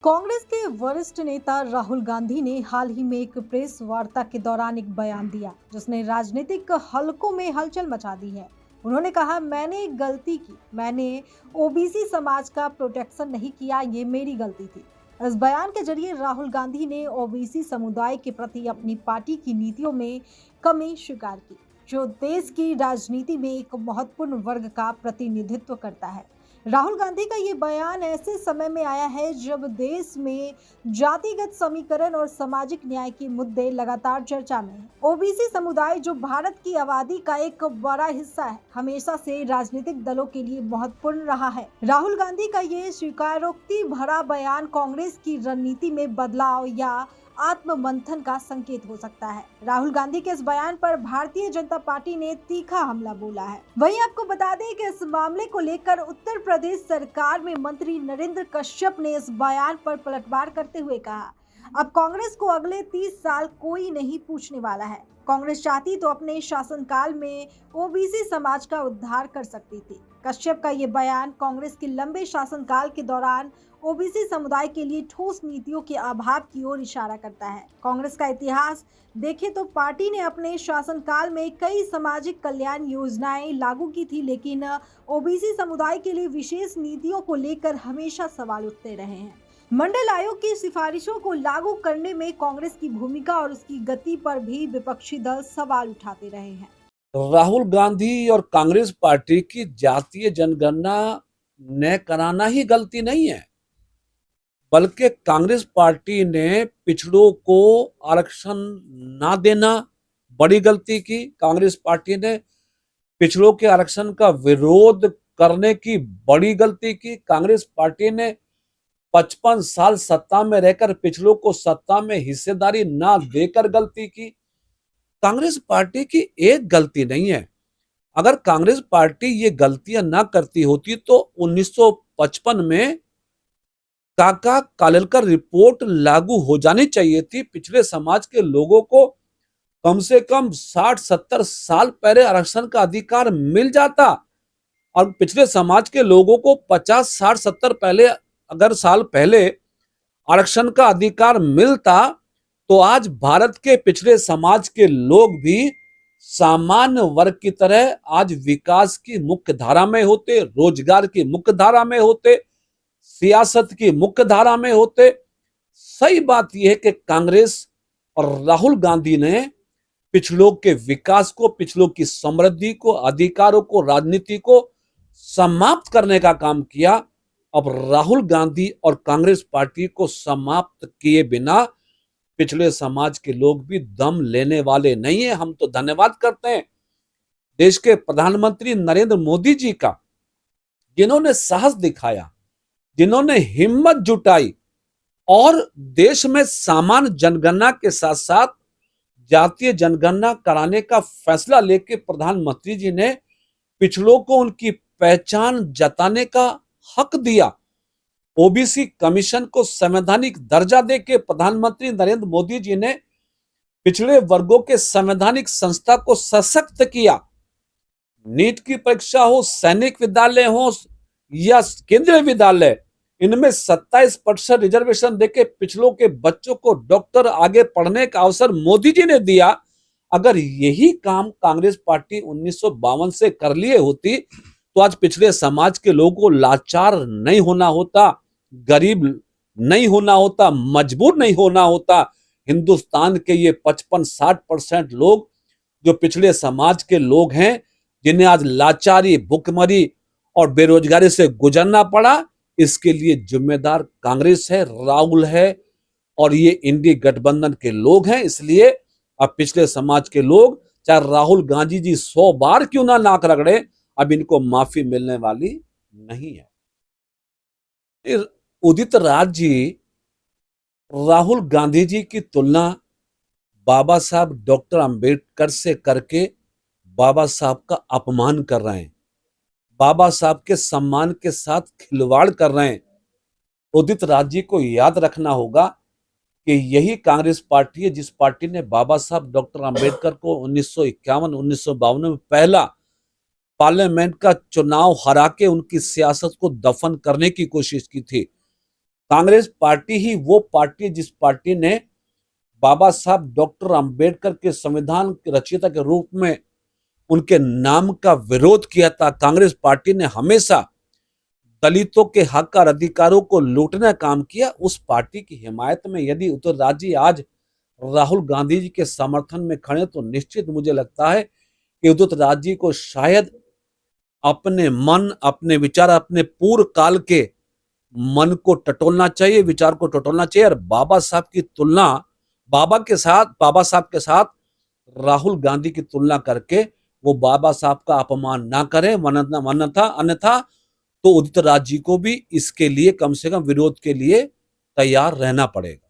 कांग्रेस के वरिष्ठ नेता राहुल गांधी ने हाल ही में एक प्रेस वार्ता के दौरान एक बयान दिया जिसने राजनीतिक हलकों में हलचल मचा दी है। उन्होंने कहा, मैंने एक गलती की, मैंने ओबीसी समाज का प्रोटेक्शन नहीं किया, ये मेरी गलती थी। इस बयान के जरिए राहुल गांधी ने ओबीसी समुदाय के प्रति अपनी पार्टी की नीतियों में कमी स्वीकार की, जो देश की राजनीति में एक महत्वपूर्ण वर्ग का प्रतिनिधित्व करता है। राहुल गांधी का ये बयान ऐसे समय में आया है जब देश में जातिगत समीकरण और सामाजिक न्याय के मुद्दे लगातार चर्चा में हैं। ओबीसी समुदाय, जो भारत की आबादी का एक बड़ा हिस्सा है, हमेशा से राजनीतिक दलों के लिए महत्वपूर्ण रहा है। राहुल गांधी का ये स्वीकारोक्ति भरा बयान कांग्रेस की रणनीति में बदलाव या आत्ममंथन का संकेत हो सकता है। राहुल गांधी के इस बयान पर भारतीय जनता पार्टी ने तीखा हमला बोला है। वहीं आपको बता दें कि इस मामले को लेकर उत्तर प्रदेश सरकार में मंत्री नरेंद्र कश्यप ने इस बयान पर पलटवार करते हुए कहा, अब कांग्रेस को अगले 30 साल कोई नहीं पूछने वाला है। कांग्रेस चाहती तो अपने शासनकाल में ओबीसी समाज का उद्धार कर सकती थी। कश्यप का ये बयान कांग्रेस के लंबे शासनकाल के दौरान ओबीसी समुदाय के लिए ठोस नीतियों के अभाव की ओर इशारा करता है। कांग्रेस का इतिहास देखें तो पार्टी ने अपने शासनकाल में कई सामाजिक कल्याण योजनाएं लागू की थी, लेकिन ओबीसी समुदाय के लिए विशेष नीतियों को लेकर हमेशा सवाल उठते रहे हैं। मंडल आयोग की सिफारिशों को लागू करने में कांग्रेस की भूमिका और उसकी गति पर भी विपक्षी दल सवाल उठाते रहे हैं। राहुल गांधी और कांग्रेस पार्टी की जातीय जनगणना न कराना ही गलती नहीं है, बल्कि कांग्रेस पार्टी ने पिछड़ों को आरक्षण ना देना बड़ी गलती की। कांग्रेस पार्टी ने पिछड़ों के आरक्षण का विरोध करने की बड़ी गलती की। कांग्रेस पार्टी ने 55 साल सत्ता में रहकर पिछड़ों को सत्ता में हिस्सेदारी ना देकर गलती की। कांग्रेस पार्टी की एक गलती नहीं है। अगर कांग्रेस पार्टी ये गलतियां ना करती होती तो 1955 में काका कालेलकर रिपोर्ट लागू हो जानी चाहिए थी। पिछड़े समाज के लोगों को कम से कम 60-70 साल पहले आरक्षण का अधिकार मिल जाता, और पिछड़े समाज के लोगों को 50-60-70 साल पहले आरक्षण का अधिकार मिलता तो आज भारत के पिछड़े समाज के लोग भी सामान्य वर्ग की तरह आज विकास की मुख्य धारा में होते, रोजगार की मुख्य धारा में होते, सियासत की मुख्य धारा में होते। सही बात यह है कि कांग्रेस और राहुल गांधी ने पिछड़ों के विकास को, पिछड़ों की समृद्धि को, अधिकारों को, राजनीति को समाप्त करने का काम किया। अब राहुल गांधी और कांग्रेस पार्टी को समाप्त किए बिना पिछड़े समाज के लोग भी दम लेने वाले नहीं है। हम तो धन्यवाद करते हैं देश के प्रधानमंत्री नरेंद्र मोदी जी का, जिन्होंने साहस दिखाया, जिन्होंने हिम्मत जुटाई और देश में सामान्य जनगणना के साथ साथ जातीय जनगणना कराने का फैसला लेकर प्रधानमंत्री जी ने पिछड़ों को उनकी पहचान जताने का हक दिया। ओबीसी कमीशन को संवैधानिक दर्जा देकर प्रधानमंत्री नरेंद्र मोदी जी ने पिछड़े वर्गों के संवैधानिक संस्था को सशक्त किया। नीट की परीक्षा हो, सैनिक विद्यालय हो या केंद्रीय विद्यालय, इनमें 27% रिजर्वेशन देके पिछड़ों के बच्चों को डॉक्टर आगे पढ़ने का अवसर मोदी जी ने दिया। अगर यही काम कांग्रेस पार्टी 1952 से कर लिए होती तो आज पिछड़े समाज के लोगों को लाचार नहीं होना होता, गरीब नहीं होना होता, मजबूर नहीं होना होता। हिंदुस्तान के ये 55-60% लोग जो पिछड़े समाज के लोग हैं, जिन्हें आज लाचारी, भुखमरी और बेरोजगारी से गुजरना पड़ा, इसके लिए जिम्मेदार कांग्रेस है, राहुल है और ये इंडी गठबंधन के लोग हैं। इसलिए अब पिछले समाज के लोग, चाहे राहुल गांधी जी 100 बार क्यों ना नाक रगड़े, अब इनको माफी मिलने वाली नहीं है। उदित राज जी राहुल गांधी जी की तुलना बाबा साहब डॉक्टर अंबेडकर से करके बाबा साहब का अपमान कर रहे हैं, बाबा साहब के सम्मान के साथ खिलवाड़ कर रहे हैं। उदित राज जी को याद रखना होगा कि यही कांग्रेस पार्टी है जिस पार्टी ने बाबा साहब डॉक्टर अंबेडकर को 1951-1952 में पहला पार्लियामेंट का चुनाव हरा के उनकी सियासत को दफन करने की कोशिश की थी। कांग्रेस पार्टी ही वो पार्टी जिस पार्टी ने बाबा साहब डॉक्टर अंबेडकर के संविधान के रचयिता के रूप में उनके नाम का विरोध किया था। कांग्रेस पार्टी ने हमेशा दलितों के हक और अधिकारों को लूटने का काम किया। उस पार्टी की हिमायत में यदि उत्तरदायी आज राहुल गांधी जी के समर्थन में खड़े तो निश्चित मुझे लगता है कि उत्तरदायी जी को शायद अपने मन, अपने विचार, अपने पूर्व काल के मन को टटोलना चाहिए, विचार को टटोलना चाहिए और बाबा साहब की तुलना बाबा साहब के साथ राहुल गांधी की तुलना करके वो बाबा साहब का अपमान ना करें। अन्यथा तो उदित राज जी को भी इसके लिए कम से कम विरोध के लिए तैयार रहना पड़ेगा।